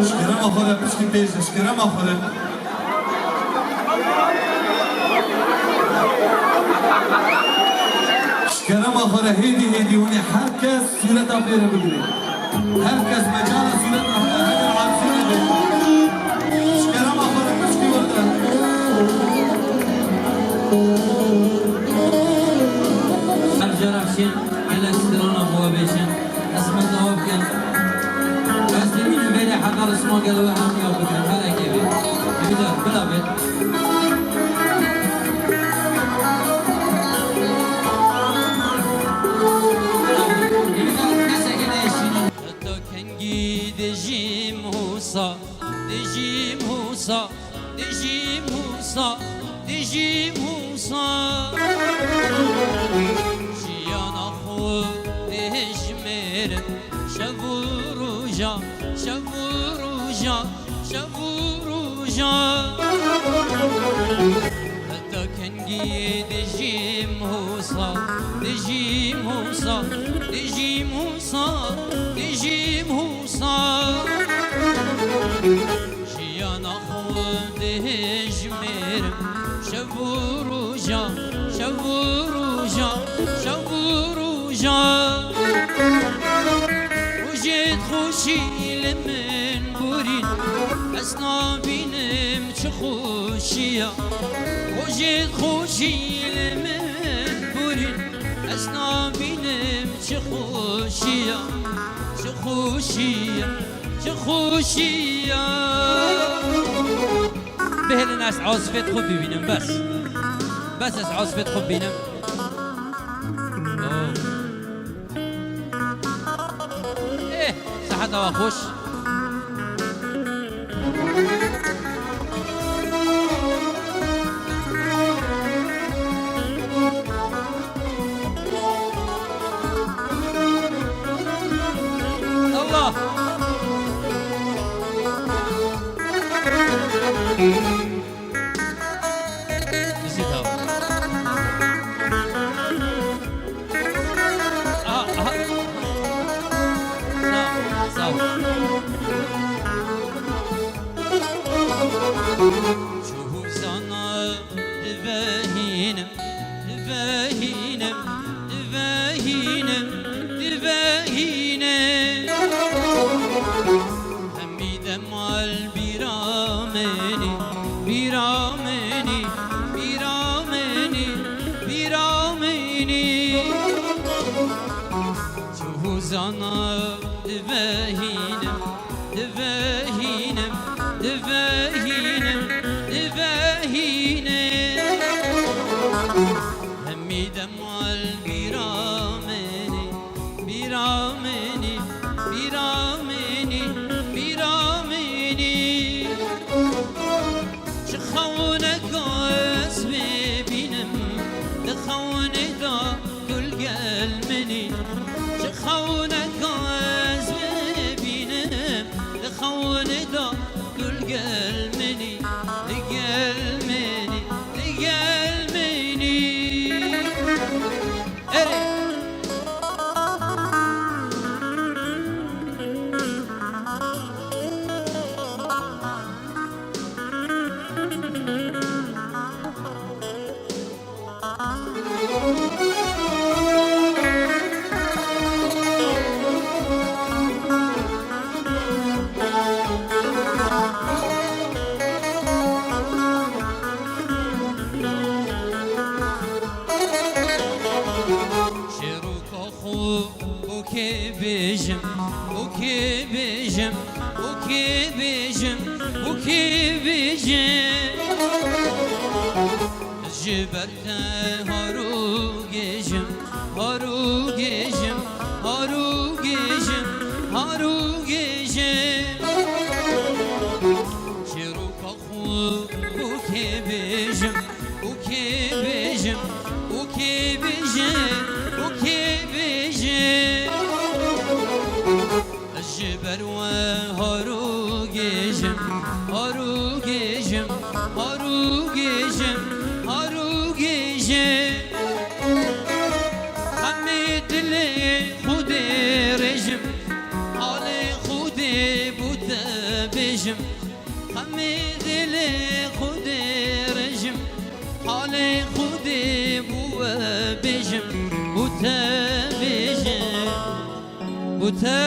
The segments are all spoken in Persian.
شکرم آخوره پشکی پیش شکرم آخوره شکرم آخوره هیدی ونی هر کس صورت آفیره بگیره هر کس مجال صورت آفیره عبسیره بگیره شکرم آخوره پشکی ورده هر جرافشین على سترون أبوه بيشن اسمه ذوب كان بس من بين حضر اسمه قالوا هم يا بكر هلا كيفي بلا بيت دجي موسى دجي موسى دجي موسى دجي موسى جيانا خو دجميرم شفوروجا شفوروجا شفوروجا حتى كنجي دجي موسى دجي موسى دجي موسى دجي موسى جيانا خود هجميرم شفوروجا شفوروجا شفوروجا وجيت خوشي لمن بورين أسنا بينم تخوشيا وجيت خوشي لمن بورين أسنا بينم تخوشيا تخوشيا تخوشيا به الناس عاصفة خب ببینم بس از عاصفة خب ببینم صحت و خوش الله نسيتها شوف زنا دفاهينم دفاهينم دفاهينم دفاهينم همي دمال بيرامني بيرامني بيرامني بيرامني شوف زنا دفاهينم دفاهينم دفاهينم دفاهينم همي دمال بيرامني بيرامني بيرامني بيرامني شخونك اسمي بينم دخون دا كل قلمني شخونك اسمي بينم دخون دا كل قلمني لقلمني لقلمني وكي بيجم وكي بيجم وكي بيجم وكي بيجم جبرت هارو جيجم هارو جيجم هارو جيجم هارو جيجم شروك أخو وكي بيجم وكي بيجم وكي بيجم وكي بيجم الجبر وهارو جيجم هارو جيجم هارو جيجم هارو جيجم حميد لي خودي رجم علي خودي بوتا بيجم خمي دلي خودي رجم حالي خودي بوا بيجم بوتا بيجم بوتا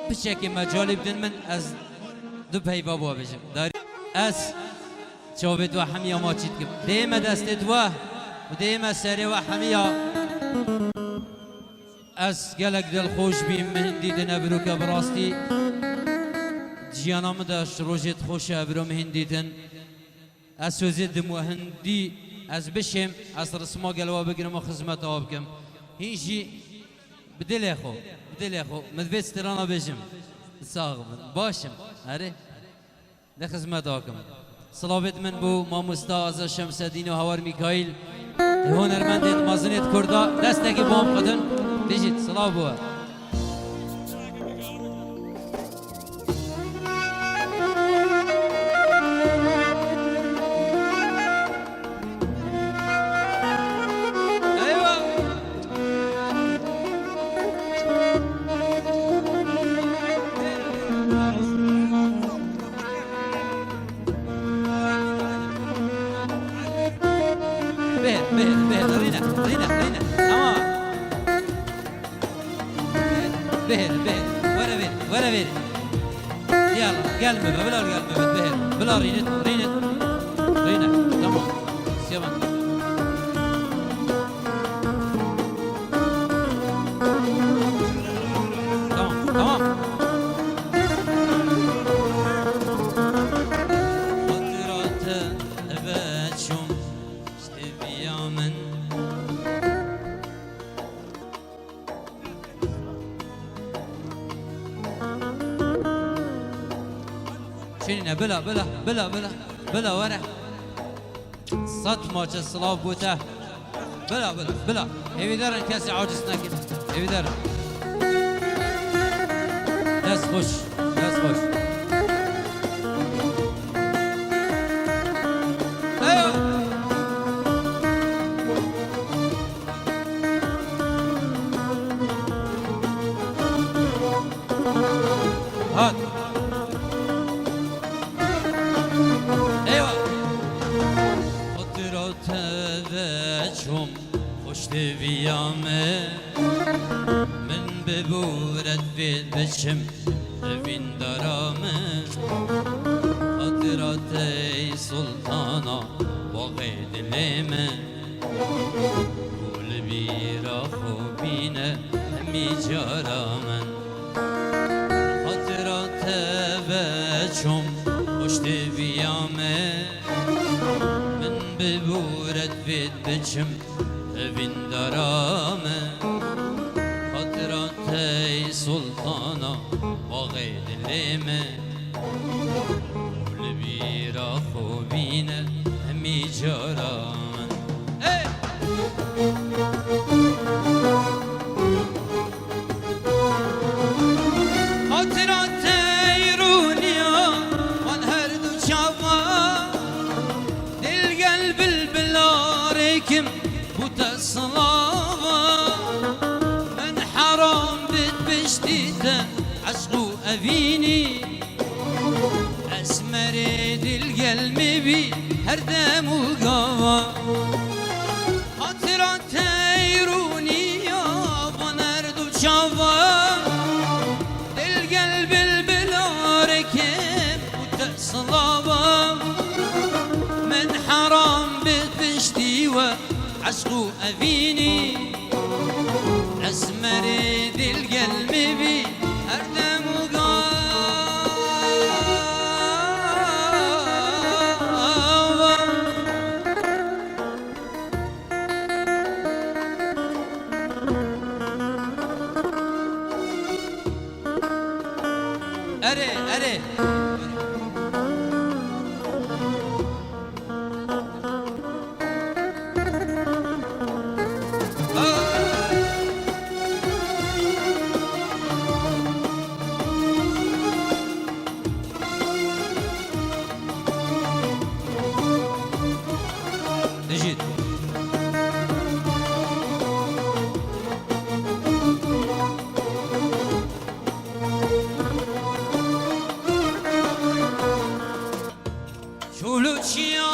بشكل مجالي بدن من از دو پی بابا بجم داری از چوبت و حمیا ما چیت کم دیم دستت و دیم سری و حمیا از گلک دل خوش بیم مهندی دن برو که براستی جیانام داشت روزت خوش برو مهندی دن از سوزید دمو هندی از بشم از رسما گلوا بگیرم و خدمت آب کم هیچی بدل خو بدل خو مدبت سترانا بجم ساغم باشم هره لخدمت آکم صلابت من بو ما مستعز شمس الدین و هوار میکائیل هنرمند مازنیت کردا دستکی بام قدن بجید صلاب بوا قلبه بلا قلبه بتبهر بلا رينت تمام سيبان تمام خاطرات أباتشم استبيا من شنينه بلا ورا صدمة الصلاة بوته بلا ايدارن كاسي عاجزنا كده ايدارن ناس خوش ايوه هات ويامه من ببورت بيت بشم evin darame خاطرات سلطانا باقي دلمه قول بيرا خوبينه همي جارامن خاطرات بشم پشت ویامه من ببورت بيت بشم evin darame خاطرات سلطانا باقي دلمه قول بيرا خوبينه همي جارامن خاطرات يرونيا من هردو شافا دل قلب البلاركم بوتصلابا من حرام بتبشتيته عشقو أبيني أسمر القلب بي هردم وقاوا خاطرات يروني يا بنردو شافا القلب البلاركب وتصلابا من حرام بتبشتي وعشقو أبيني أسمر القلب بي هردم أري نجد شولو تشيا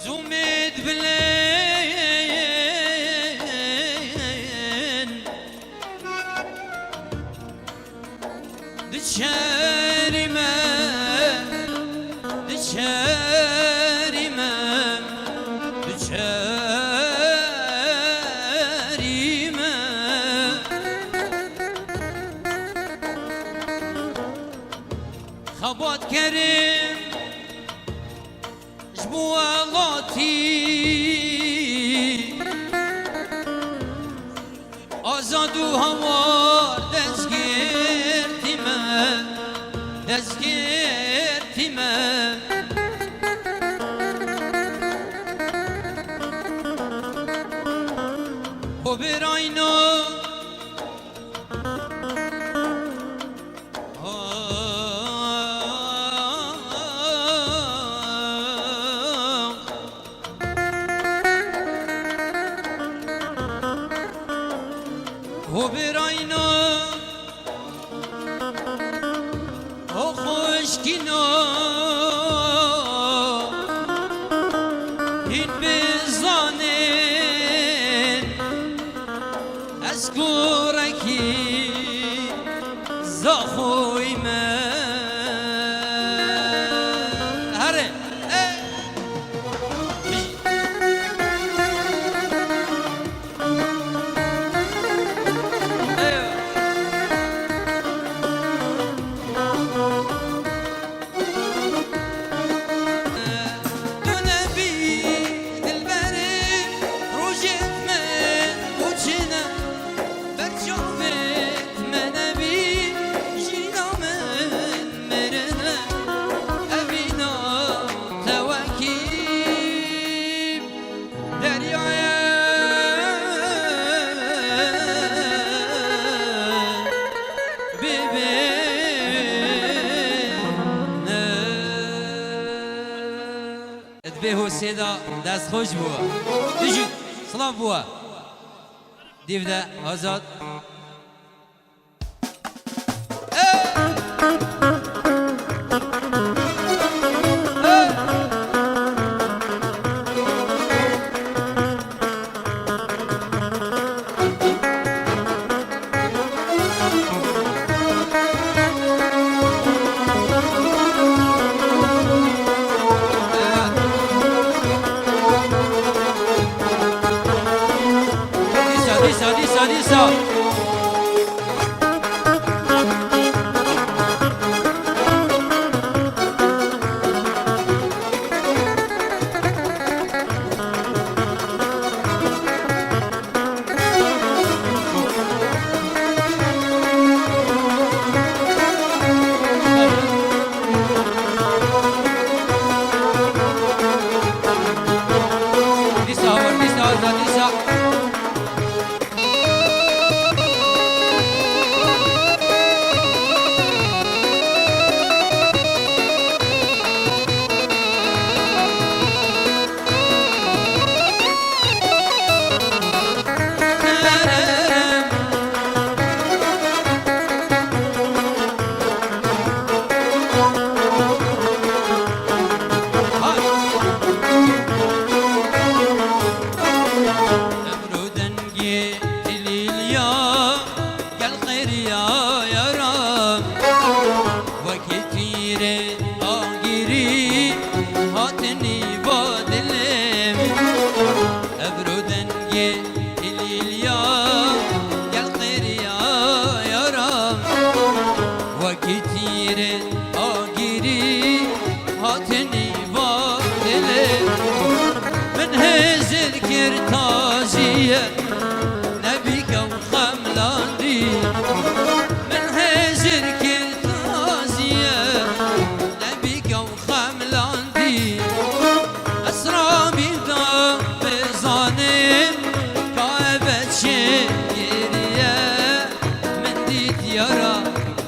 زوميد بلين دشارما دشارما دشارما خبط كريم جبوالاتي آزاد و هوار دزگرتی من دزگرتی من و براینا و براینا و خوشکینا این بزانین از گورکی زخوی من هره به سیدا دست خوش بوا دیجید سلام بوا دیوده آزاد Disa.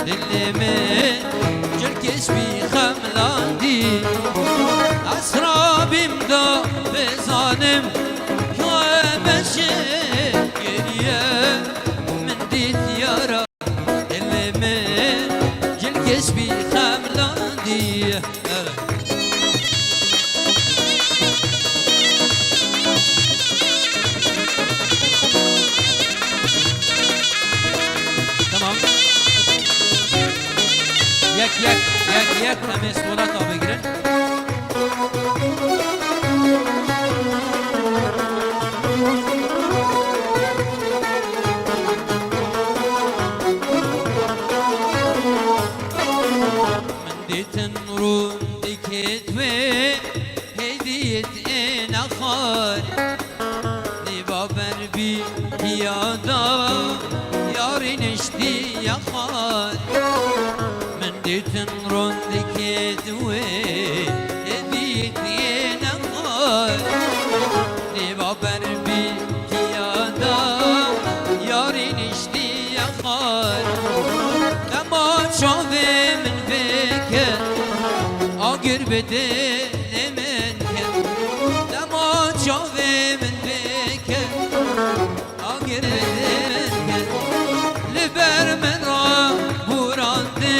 دلمه جركش بي خملاندي أسرار جانم یا بشه گریه من دیت یارا دل من جلکش بی خملاندیه تمام یک همه صورت ها بگیرن من دیتن رو دیکت و هدیت این اخار نیبا بر بی پیادا یاری نشتی یخار من دیتن رو دیکت و هدیت این اخار نیبا بر بی پیادا یاری نشتی یخار اما شاوه من فکر آگر بده من کن اما شاوه من فکر آگر بده من کن لبر من را بورانده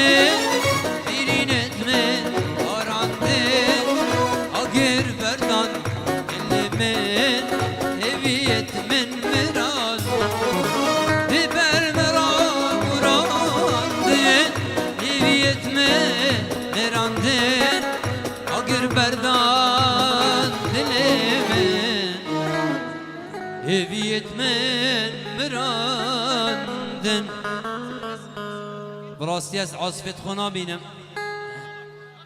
بیرینت من آرانده آگر بردان گل من هویت من مران لبر من را بورانده هویت من مرانده آگر بردان دل من هویت من مراندن براستی از عاصفت خو نابینم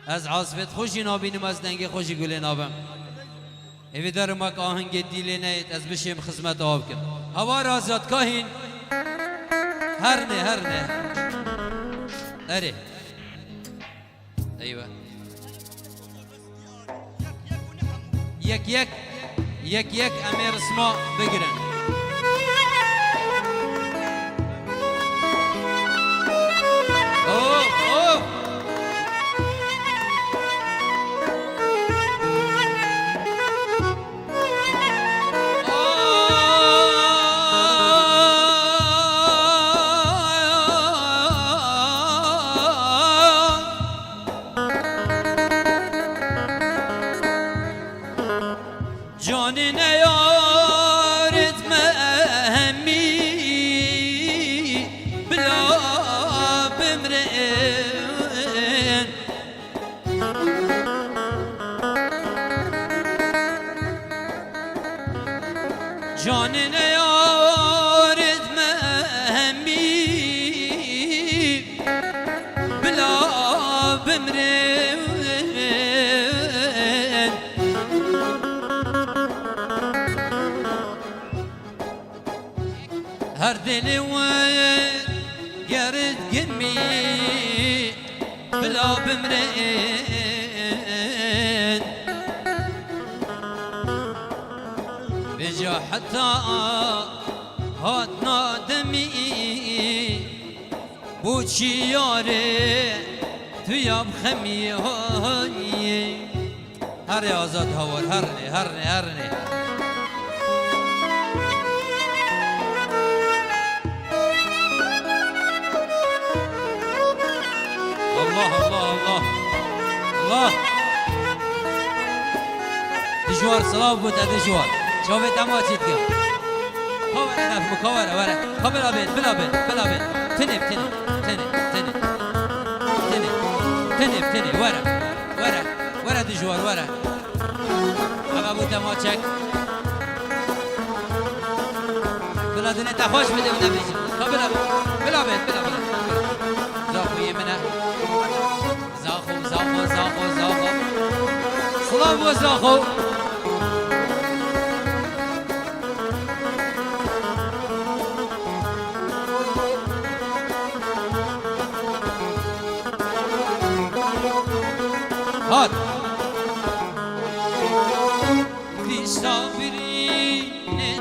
از عاصفت خوشی نابینم از دنگ خوشی گل نابم اوی درمک آهنگ دیلی نیت از بشیم خدمت آب کن هوا رازات کاهین هر نه اره ایوه یک امیر اسما بگیرن اوه جان نیارت مهمی بلا بمرئن جان نیارت مهمی بلا بمرئن هر دل وين قرد قمي بلا بمرئن بجا حتى هاتنا دمي بوشي ياري تويا بخمي هاي هر آزاد هوار هرني الله دجوار صلاة بوت دجوار شوفت أما تيتكم كوارا نافم كوارا ورا بلا بين تنب ورا دجوار ورا أما بوت أما تشك بلا دنيا تخوش بده ونبيجي بلا بين زاخو يمنا زاخو صلاة وزاخو هات دي صابرين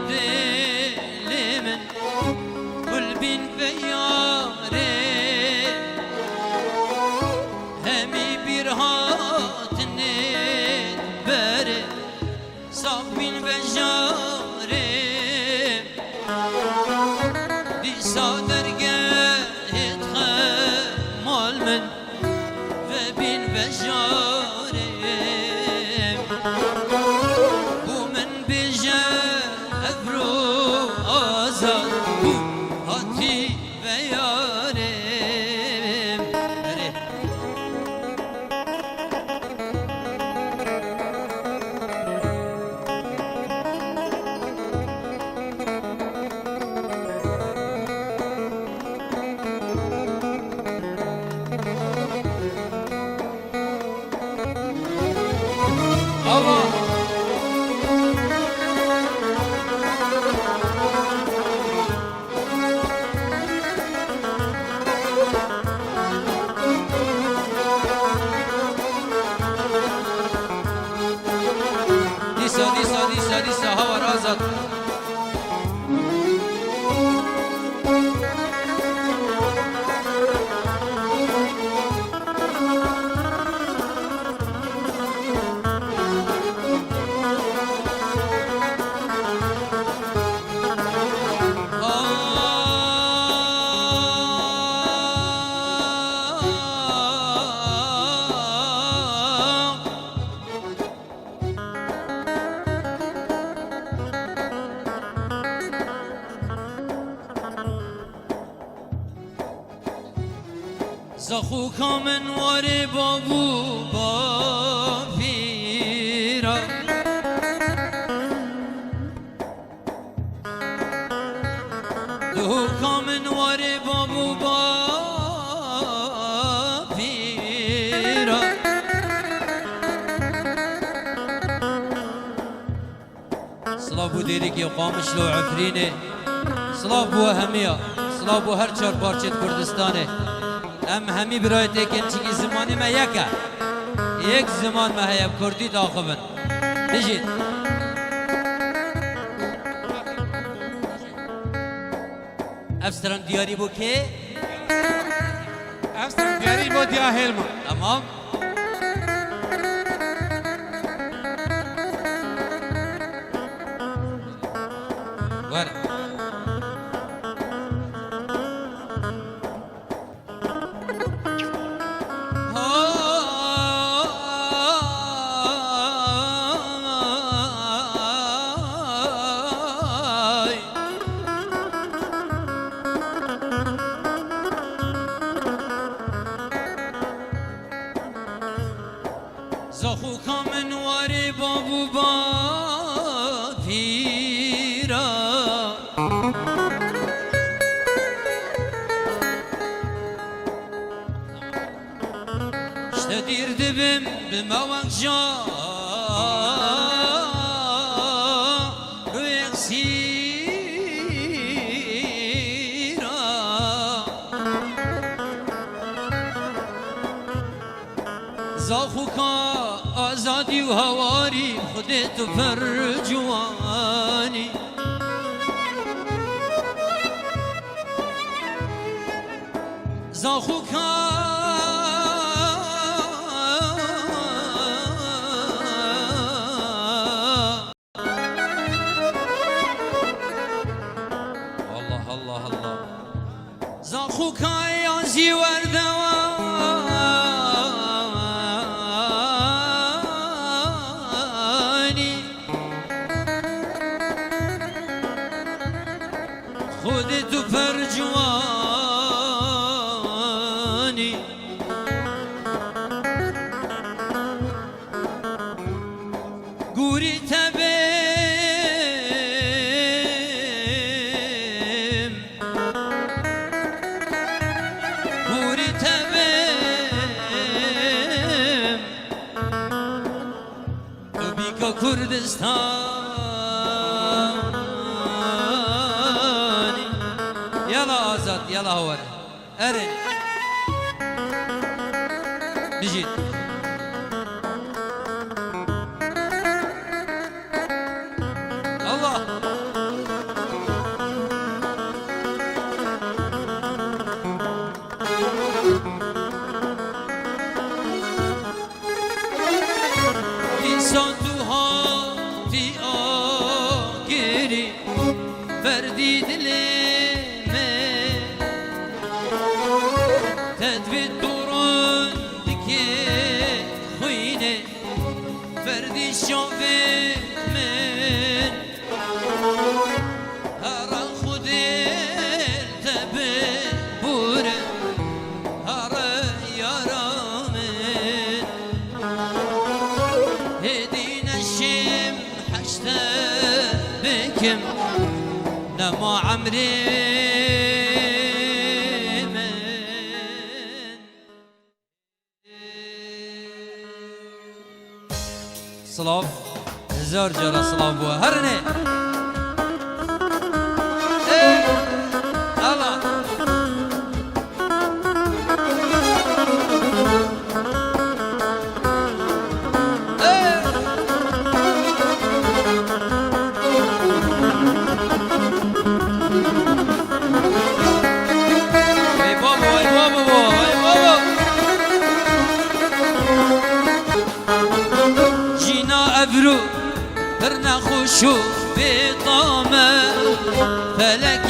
دلمن كل بين فياري همي برهات النت باري صاب بين آزادی ساها و آزاد زخو کامن واره بابو بافیرا دو کامن واره بابو بافیرا صلابو دیری که قامش لو عفرینه صلابو همیا صلابو هر چار پارچت کردستانه ام همی برایت اکن چیگی زمانی ما یکه یک زمان ما هیب کردی داخبن بجید افسران دیاری بو که؟ افسران دیاری بو دیا هلما تمام ور زخو کامن واری بابو با پیرا شتدیر دبم بموق جا روی سیرا زخو آزادی و هواری خودت و فرجوانی زاخو الله الله الله زاخو یازی وردوا خودت و فرجوانی گوری تبیم گوری تبیم تو بیکا کردستان يلا آزاد يلا هو أرن بجيت الله إنسان دوها في آخری فردی دلی تدبي الدوران دكي خويني فردي الشوفي من هرا خدي التبي بورا هرا يارا من هدينا الشم حشتا بكم نما عمري صلاف هزار جرى صلاف وهرني الله ابرو برنا خوشو بطامه فلك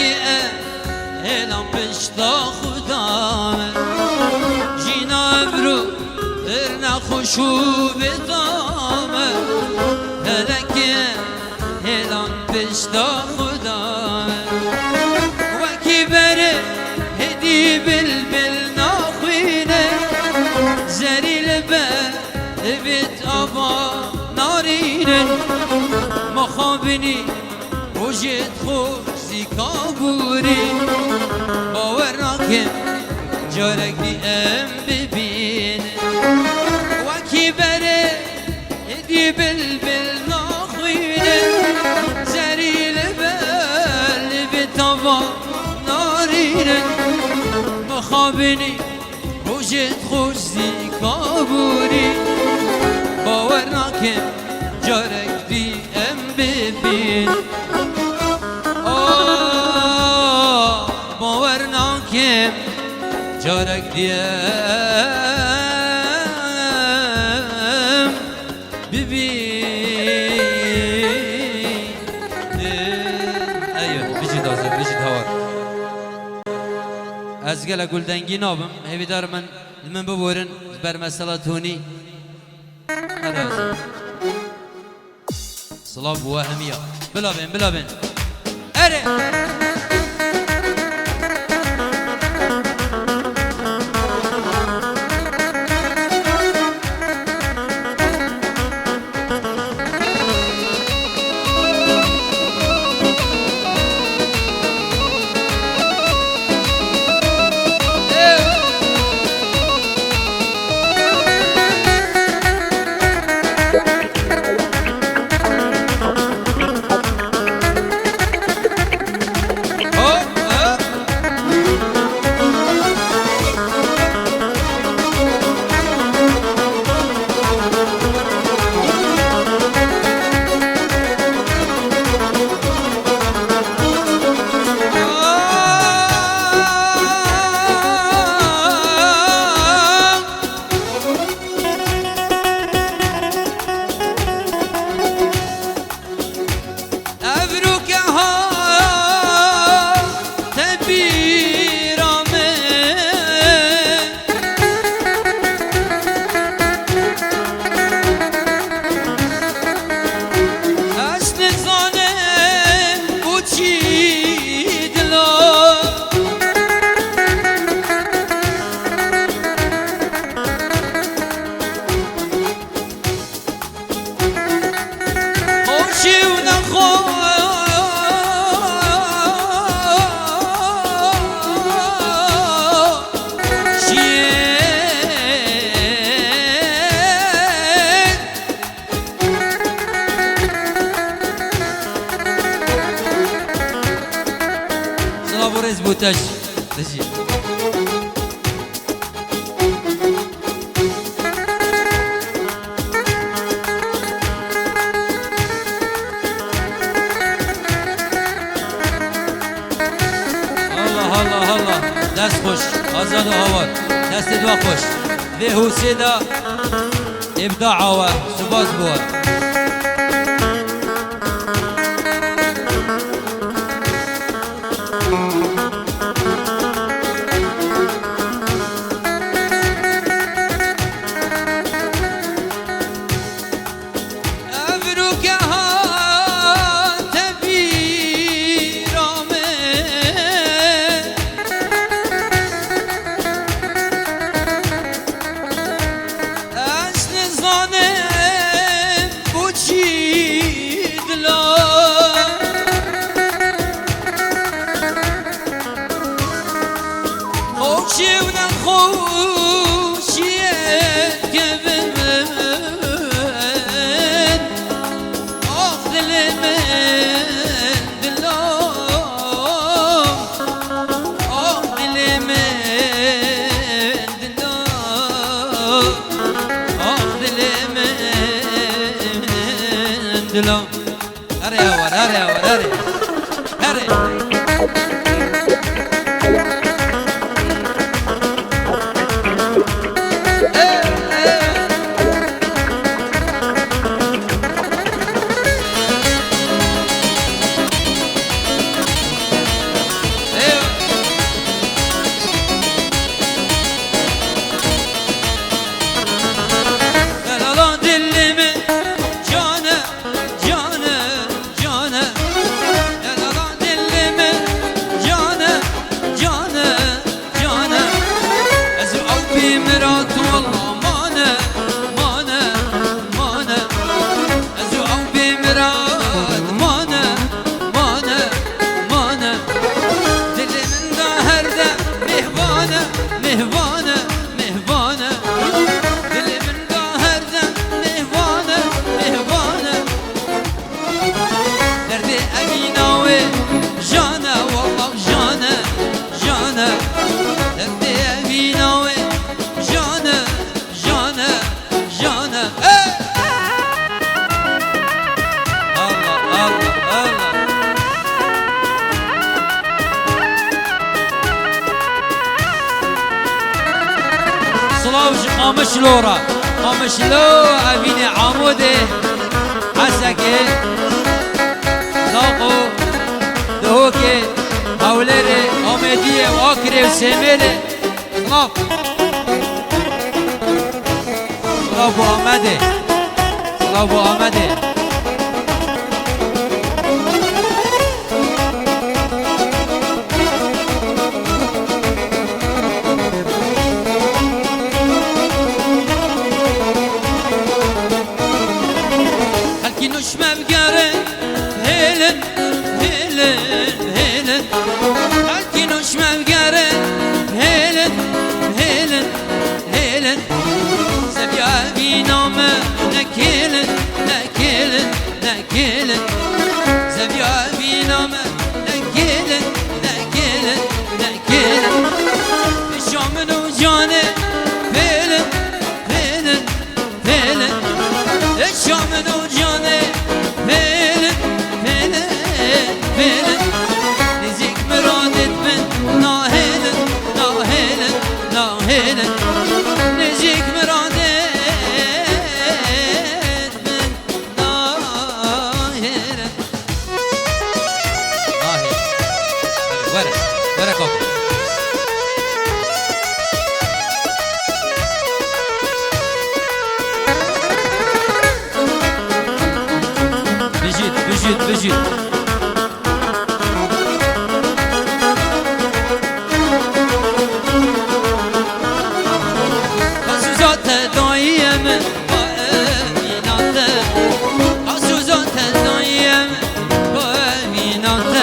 اعلام بشتا خدامه جینا ابرو برنا خوشو بطامه فلك اعلام بشتا خدامه وکی بره هدی بلبل ناخوینه زریل به بیت آبا نارینه مخابنی روژت خوزی کابوری باور ناکم جارک دیم ببینه وکی بره هدی بلبل ناخوینه زریل بل بیت آبا نارینه مخابنی روژت خوزی کابوری باور ناکم جارک دیم ببین باور ناکم جارک دیم ببین ایوه بجید آزر بجید هوار از گل گلدنگی نابم هیویدار من ببورن بر مسئله تونی صلاب وهمية بلا بين أري بوتاش تجي الله دست خوش آزاد و هوار دست دوا خوش به حسیدا ابداع و سباز بود دلم هري هور هري هور هري هري مامشلورا مامشلو أبيني عمودي حسكي لاقو دهوكي هولري أمدية وأكري وسميري سلاف سلاف أمدي سلاف أمدي بجيت خصوصات دايم وامينات خصوصات دايم وامينات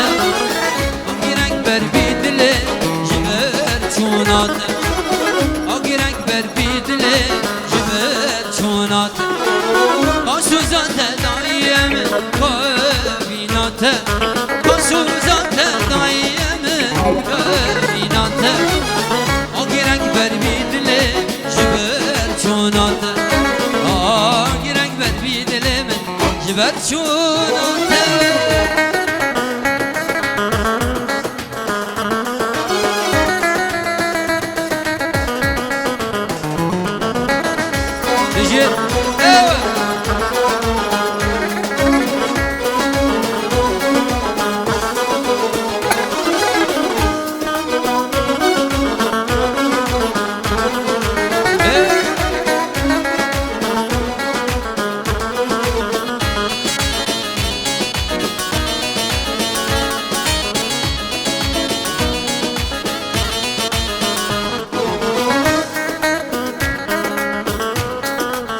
اگرک بر بیدل جبر چونات اگرک بر بیدل جبر چونات خصوصات دايم خصوصات دايم وامينات اگرک بر بیدل جبر چونات اگرک بر بیدل جبر چونات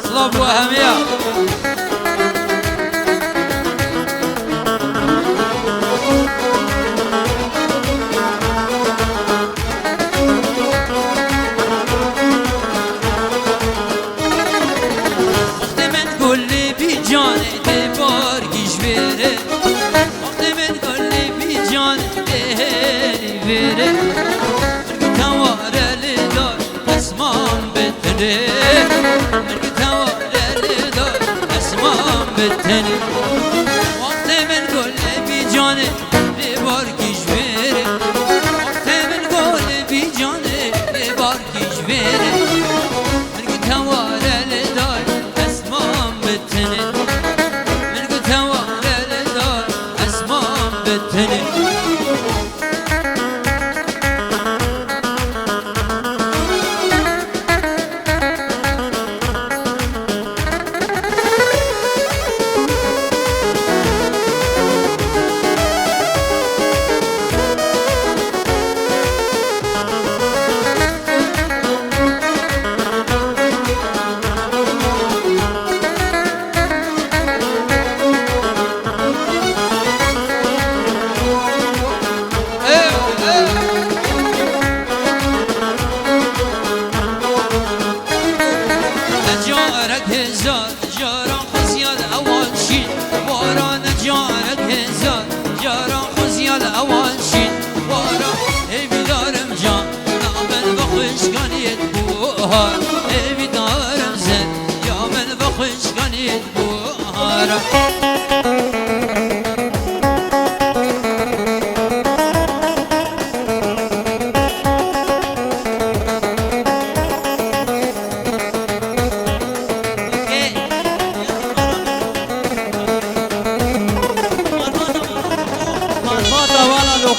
صلاب وهمية وقت من كل بجاني تبار جشبيري وقت من كل بجاني تهيني بيري توارى لدار اسمان بتني بالتني وقت من كل بجاني ببار كشبيري وقت من كل بجاني ببار كشبيري من قلت هوارى لدار اسمان بالتني من قلت هوارى لدار اسمان بالتني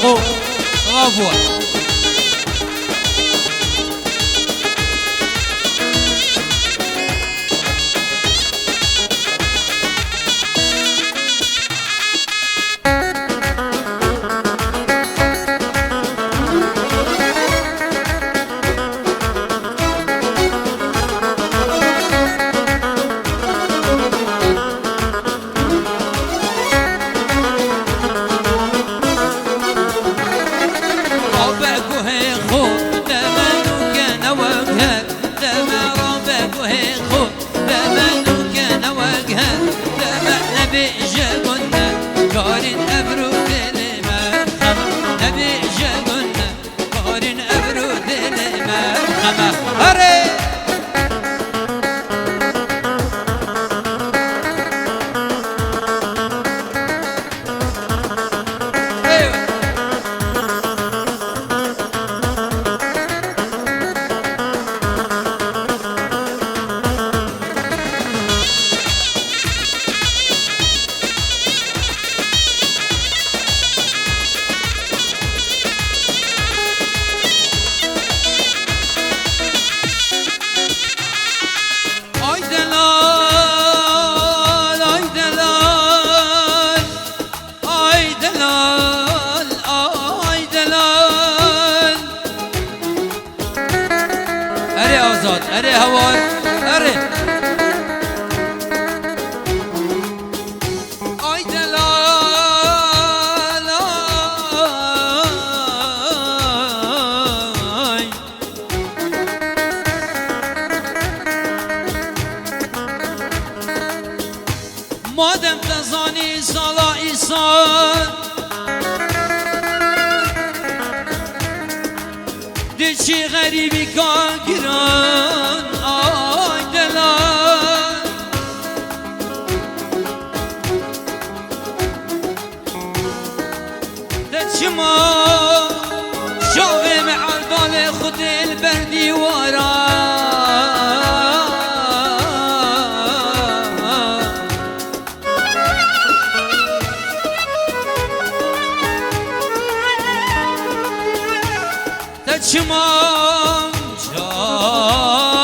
وقو غفوة. اري هوار اري اي دلال مادم تزانی سالا ایسان چی غریبی کار گران آی دلان ده ما شاوه معربال خود البردی وارا تمام جاوه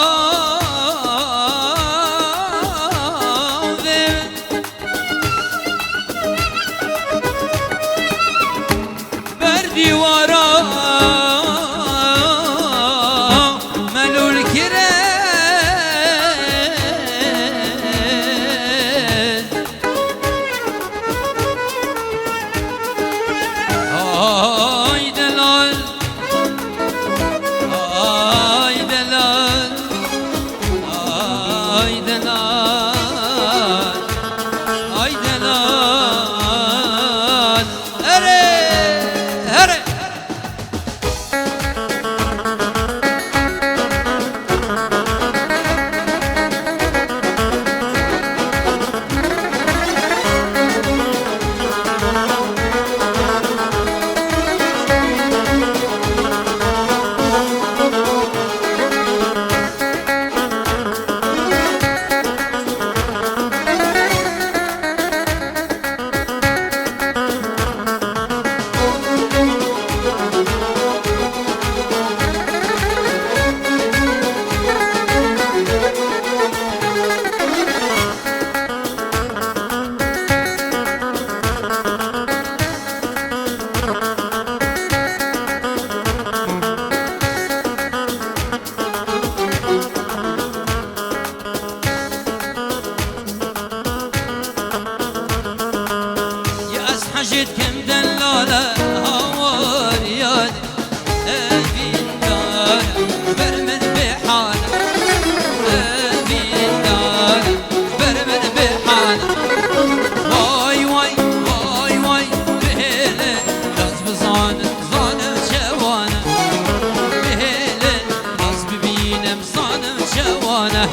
بر دیوارا ملول کرد آی دلال حجت كم دلالة هوار ياد أبين دار برمد بحالة أبين دار برمد بحالة واي واي واي واي بهيلة غصب زانة زانة شوانة بهيلة غصب بينم زانة شوانة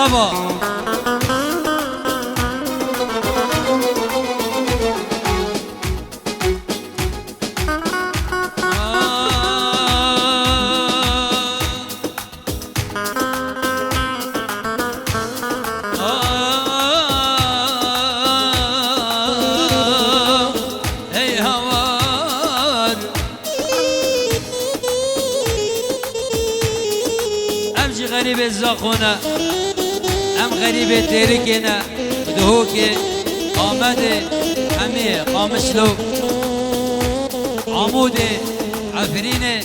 صبا غريب الزخونة ام غريب تركنا دهوكي قامدي حمي قامشلو عمودي عفريني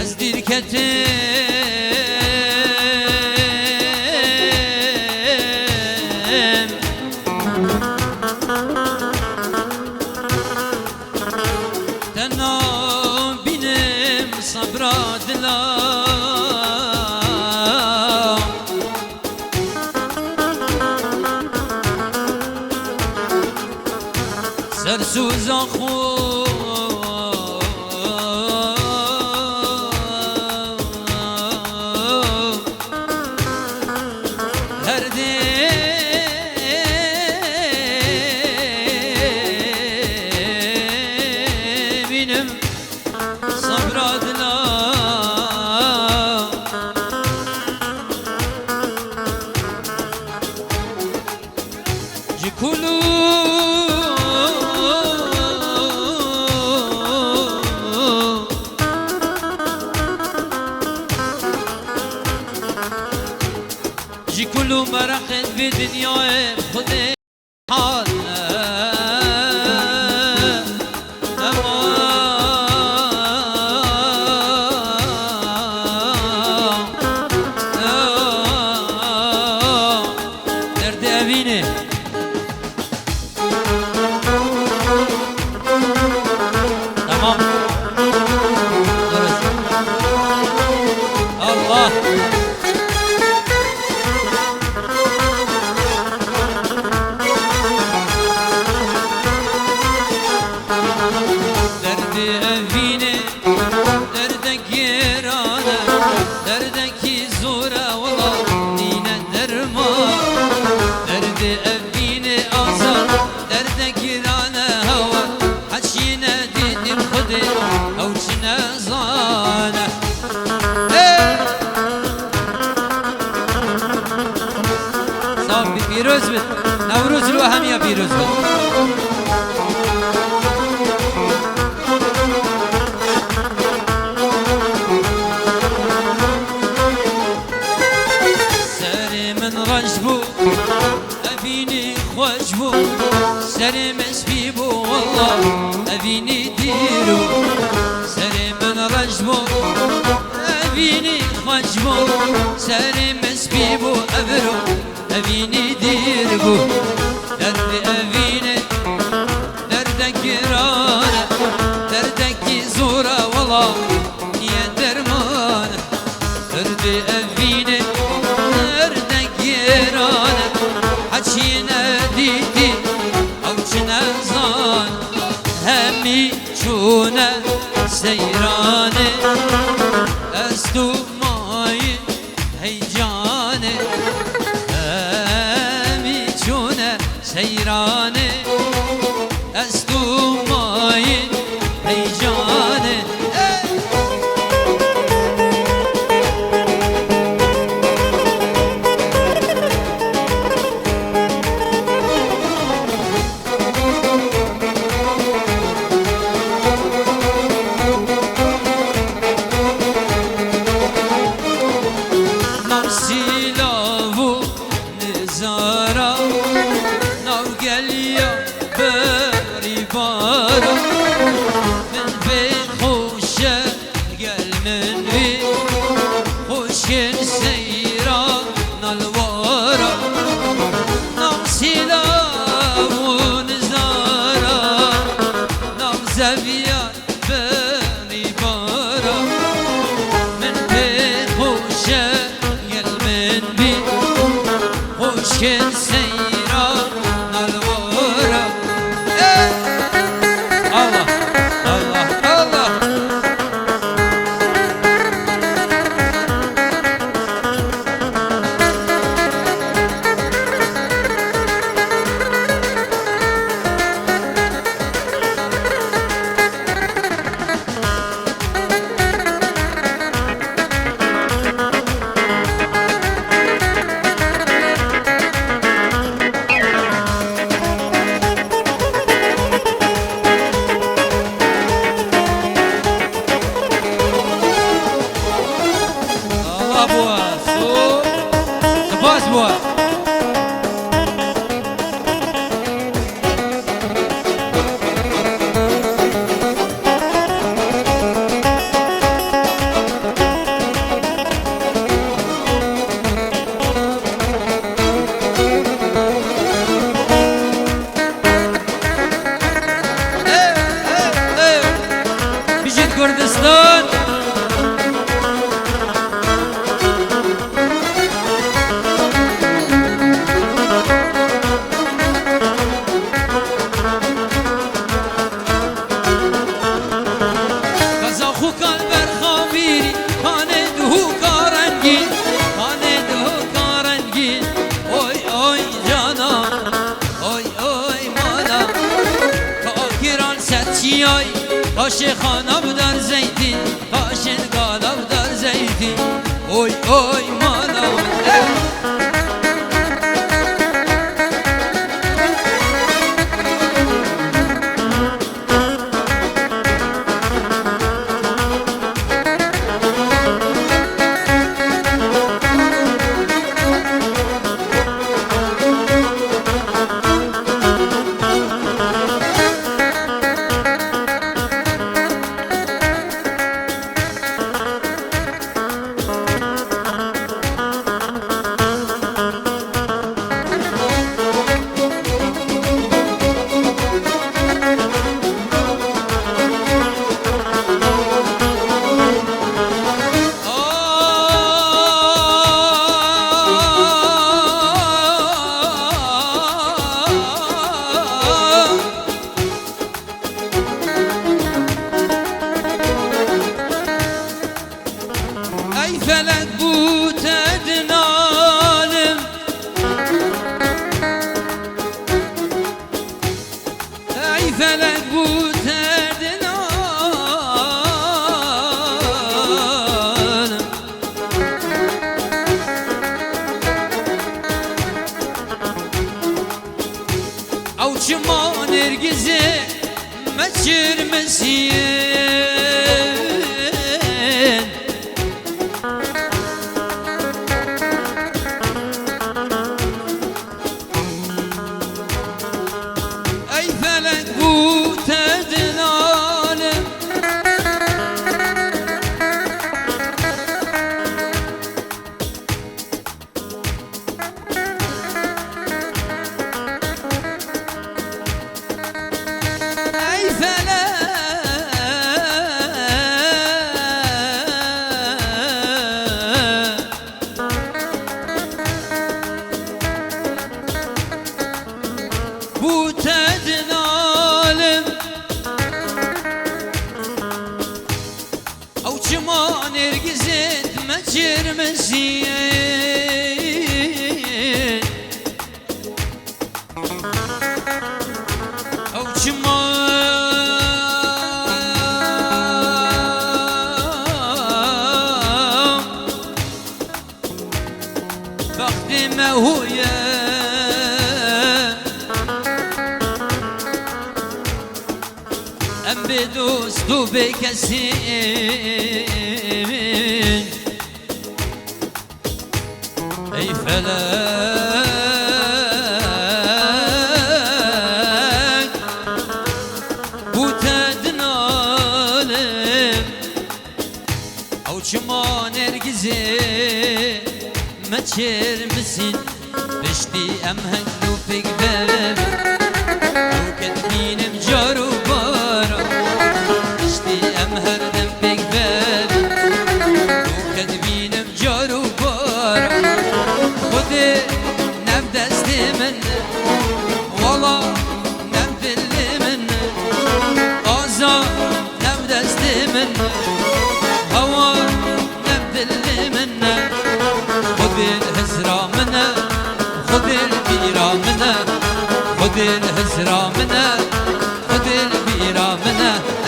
ازدير كتم تنام بينم صبرات الله سرسوز خو هر بینم صبرات لا جکلو كله مرحت بدنيا خدي حال درد أبيني تمام درست الله پیروز بید نوروز رو همیا پیروز بید سر من رنج بو ابینی خوش بو سر مسبی بو والله ابینی دیرو سر من رنج بو ابینی خوش بو سر مسبی بو ابرو أبيني ديربو درد أبيني دردك رانا دردك زورا والله يا درمان درد أبيني دردك رانا حشينا ديتي أو شنا زان همي شونا سيراني أستو ماي هيجاني سيراني أستو ماين هيجاني بوا بجد كردستان کاش خانم در زیتی کاش قالم در زیتی اوی اوی مانا فلك بوت أدنالم أي فلك بوت أدنالم أو شما نرجزي ما تشرمسين ام بدوست و بکسین ای فلک بوت دنالم او چما نرگزه ما چرمسین بشتی ام هنگو فکر ببین او کتبینم جارو خذ الهزرة منا خذ البيرة منا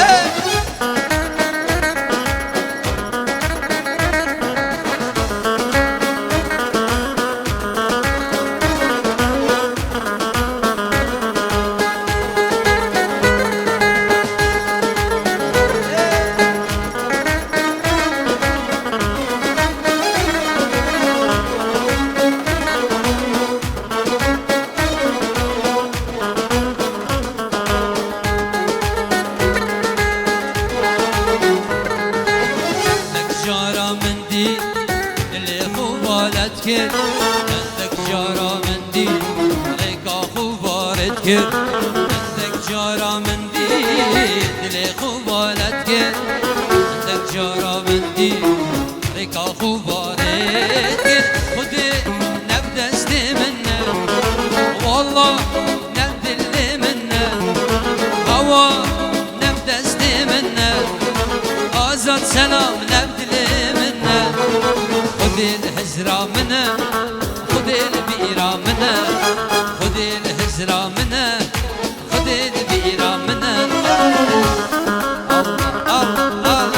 کرد هندک جارا من دید ریکا خوبارت کرد هندک جارا من دید دل خوبارت کرد هندک جارا من دید ریکا خوبارت کرد خود نب دست منه والله نب دل منه هوا نب دست منه آزاد سلام نب دل منه خود الهجرة منه خود البيرة منه خود الهجرة منه خود البيرة منه الله الله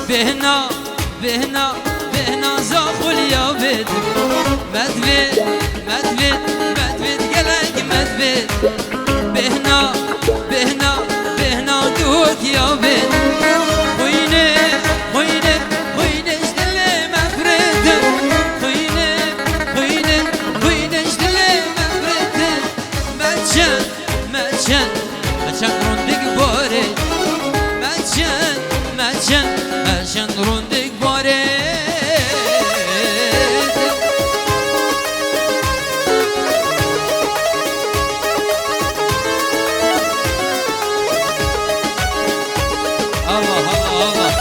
بهنا بهنا بهنا زاخل يا بيت مدفد مدفد مدفد قلق مدفد بهنا بهنا بهنا دوك يا بيت خويني خويني خويني اشتلي مفرد خويني خويني خويني اشتلي مفرد متشن متشن متشن رندق بوري متشن متشن متشن رندق بوري الله الله الله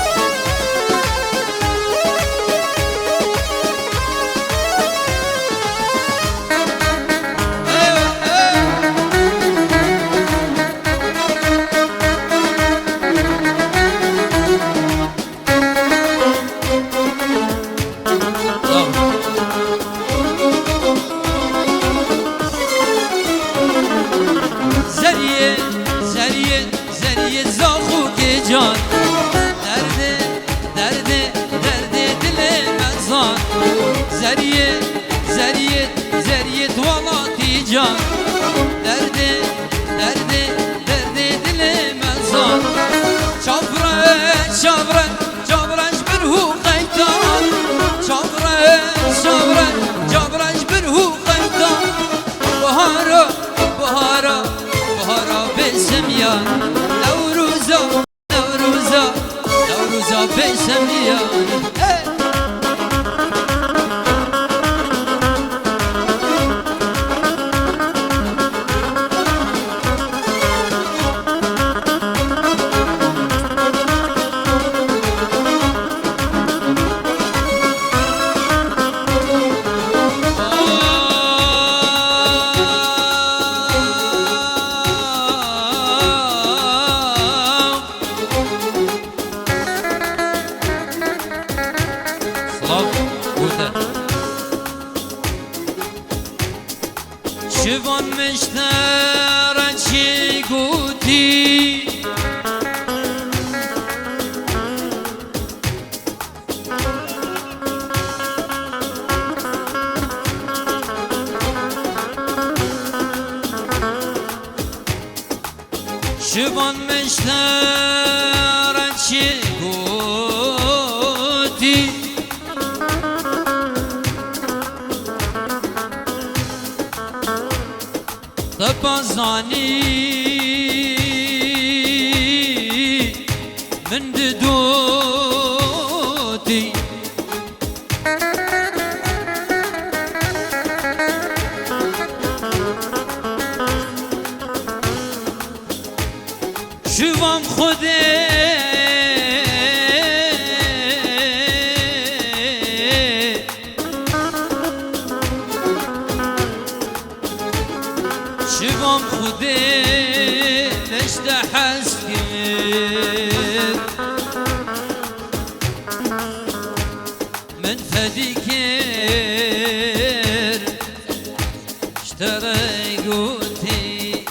زریه زریه زریه زاخو که جان درده درده درده دل مزان زریه زریه زریه دوالاتی جان درده درده درده دل مزان چابره چابره چابرش برهو قیتان چابره چابره چابرش برهو قیتان بهارا بهارا بهارا بسمیان نوروزا نوروزا نوروزا بسمیان شوان مشترن چی گوتی شوان مشترن چی گوتی تبازانی من دودی شوام خوده شوام خوده نشته حس کرد من فدی کرد اشتره گوتی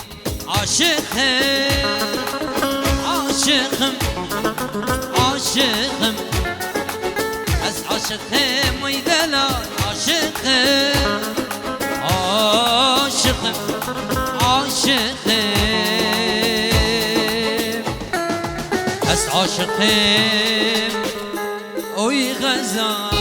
عاشقه عاشقم از عاشقم وی دلال عاشقم عاشقم عاشقم از عاشقم وی غزال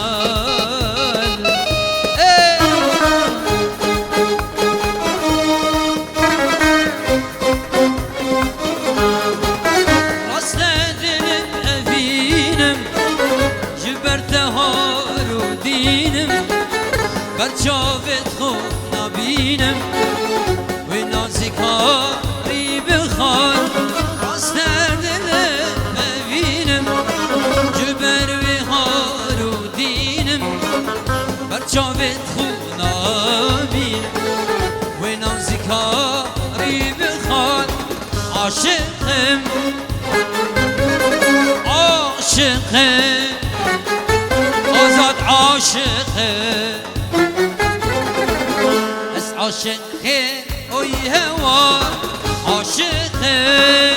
راست دلم ابینم جبرتهار و دینم برچاوت خوب نبینم و نازکاری بخوان راست دلم ابینم جبر و هار و دینم برچاوت خوب نبینم و نازکاری بخوان عاشقم عاشقم آزاد عاشقم از عاشقم اوی هوا عاشقم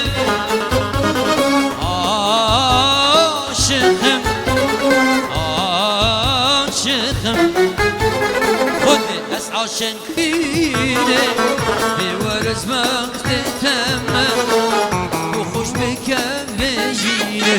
عاشقم عاشقم خود از عاشق بینه بورز وقت تمام و خوش بکن بجینه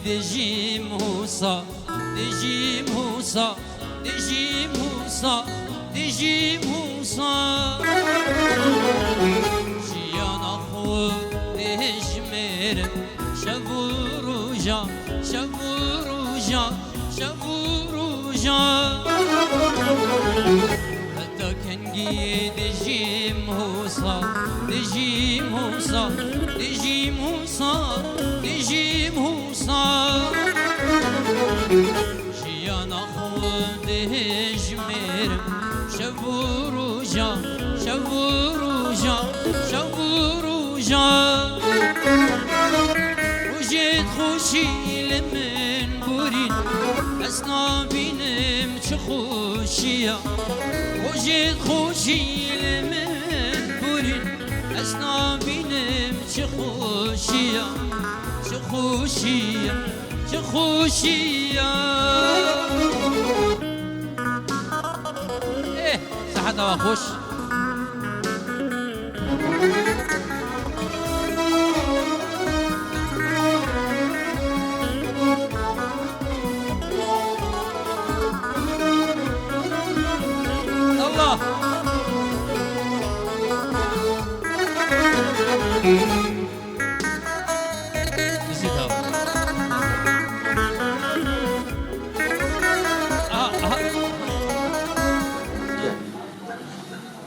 دجی موسا دجی موسا دجی موسا دجی موسا جیانا خود دجمرم شبوروجا شبوروجا شبوروجا حتی کنگی دجی موسا دجی موسا دجی موسا دجی موسا جیانا خود هجمرم شبوروجا شبوروجا شبوروجا وجد خوشی لمن بورین از نبینم چه خوشیا وجد خوشی لمن بورین از نبینم چه خوشیا چه خوشیا چه خوشیا صحت و خوش الله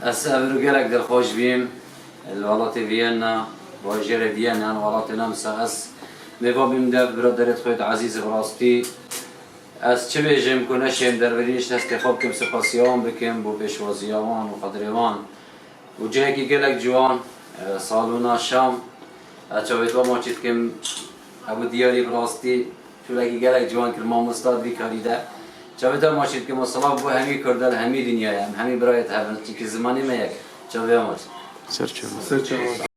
از ابرو گلک در خوش بیم الولات وینا واجر وینا الولات نمسا از میوابیم در برادرت خود عزیز براستی از چه بیجم کنشیم در ورینش هست که خوب کم سپاسیان بکم بو پیشوازیان و قدریوان و جایی که گلک جوان سالونا شام چاویت و ما چید کم ابو دیاری براستی چولکی گلک جوان که ما مستاد بیکاری ده چاویت و ما چید که مصلاح بو همی کردل همی دنیای هم همی برایت هفن چی که زمانی میک چاویت و ما چید سرچه